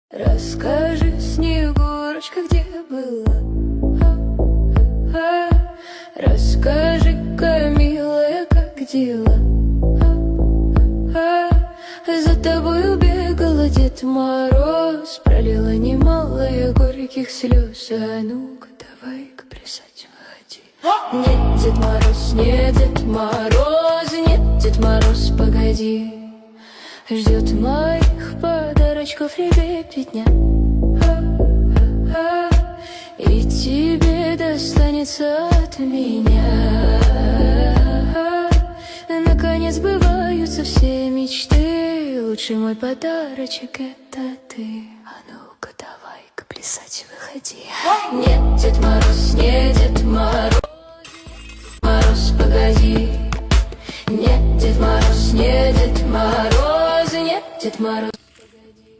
Расскажи, Снегурочка, где была? Расскажи-ка, милая, как дела? За тобою бегала Дед Мороз, пролила немало горьких слез. А ну-ка, давай-ка плясать, выходи. Нет, Дед Мороз, нет, Дед Мороз, нет, Дед Мороз, погоди. Ждет моих подарочков ребятня, и тебе достанется от меня. Наконец сбываются все мечты, лучший мой подарочек — это ты. А ну-ка, давай-ка плясать, выходи. Нет, Дед Мороз, нет, Дед Мороз, Мороз, погоди. Нет, Дед Мороз, нет, Дед Мороз, нет, Дед Мороз, погоди.